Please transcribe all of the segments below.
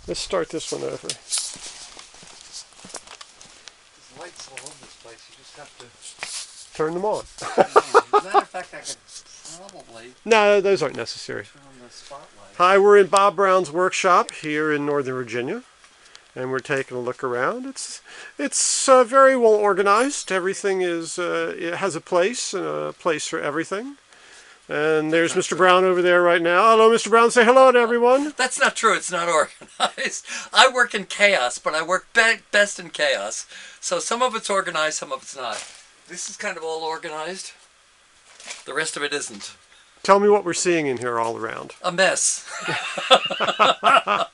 Let's start this one over. There's lights all over this place. You just have to Turn them on. As a matter of fact, I could probably No, those aren't necessary. turn on the spotlight. Hi, we're in Bob Brown's workshop here in Northern Virginia, and we're taking a look around. It's very well organized. Everything is it has a place and a place for everything. And there's Mr. Brown over there right now. Hello, Mr. Brown. Say hello to everyone. That's not true. It's not organized. I work in chaos, but I work best in chaos. So some of it's organized, some of it's not. This is kind of all organized. The rest of it isn't. Tell me what we're seeing in here all around. A mess. Well,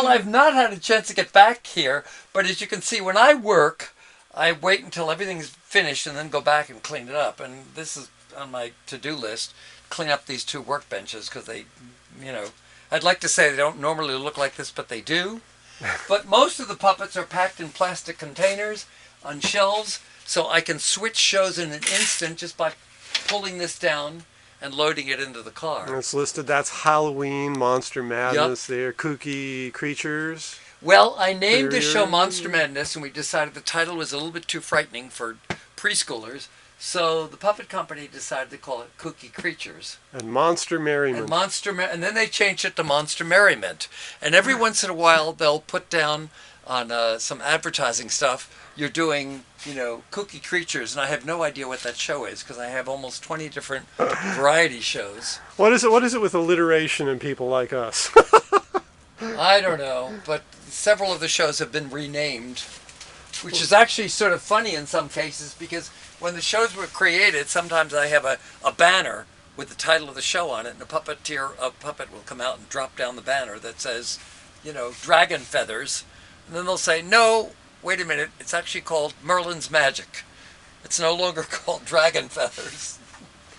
I've not had a chance to get back here, but as you can see, when I work, I wait until everything's finished and then go back and clean it up. And this is on my to-do list, clean up these two workbenches because they, I'd like to say they don't normally look like this, but they do. But most of the puppets are packed in plastic containers on shelves, so I can switch shows in an instant just by pulling this down and loading it into the car. And it's listed, that's Halloween, Monster Madness there, Kooky Creatures. Well, I named the show Monster Madness, and we decided the title was a little bit too frightening for preschoolers, so the puppet company decided to call it Kooky Creatures. And Monster Merriment. And then they changed it to Monster Merriment. And every once in a while, they'll put down on some advertising stuff, you're doing, Kooky Creatures, and I have no idea what that show is because I have almost 20 different variety shows. What is it with alliteration and people like us? I don't know, but several of the shows have been renamed, which is actually sort of funny in some cases because when the shows were created, sometimes I have a banner with the title of the show on it, and a puppet will come out and drop down the banner that says, Dragon Feathers, and then they'll say, no, wait a minute, it's actually called Merlin's Magic. It's no longer called Dragon Feathers.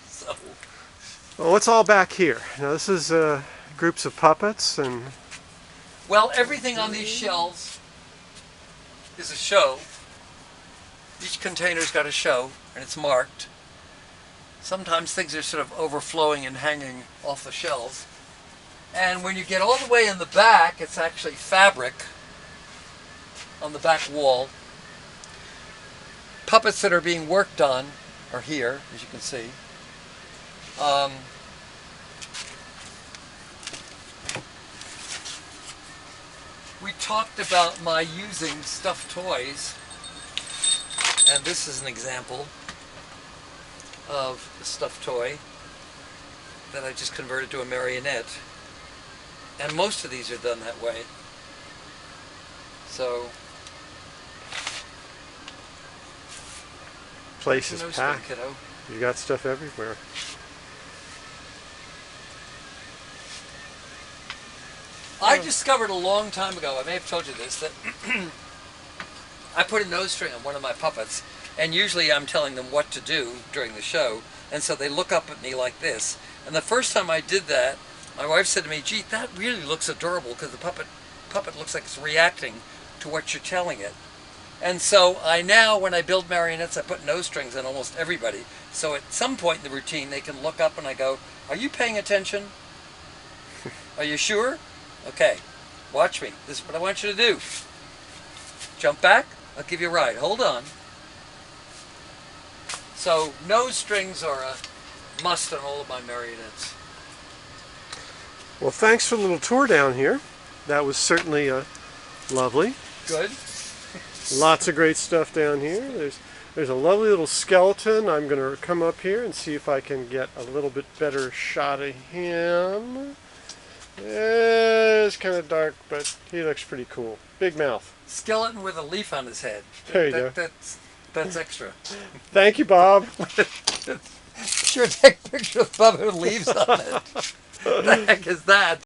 So, well, what's all back here? Now this is groups of puppets and... Well, everything on these shelves is a show. Each container's got a show, and it's marked. Sometimes things are sort of overflowing and hanging off the shelves. And when you get all the way in the back, it's actually fabric on the back wall. Puppets that are being worked on are here, as you can see. We talked about my using stuffed toys, and this is an example of a stuffed toy that I just converted to a marionette. And most of these are done that way. So, place is packed. Kiddo. You got stuff everywhere. I discovered a long time ago, I may have told you this, that I put a nose string on one of my puppets, and usually I'm telling them what to do during the show, and so they look up at me like this. And the first time I did that, my wife said to me, gee, that really looks adorable because the puppet looks like it's reacting to what you're telling it. And so I now, when I build marionettes, I put nose strings on almost everybody. So at some point in the routine, they can look up and I go, are you paying attention? Are you sure? Okay, watch me. This is what I want you to do. Jump back. I'll give you a ride. Hold on. So nose strings are a must on all of my marionettes. Well, thanks for the little tour down here. That was certainly lovely. Good. Lots of great stuff down here. There's a lovely little skeleton. I'm going to come up here and see if I can get a little bit better shot of him. It's kind of dark, but he looks pretty cool. Big mouth. Skeleton with a leaf on his head. There you go. That's extra. Thank you, Bob. Sure, take a picture of Bob with leaves on it. What the heck is that?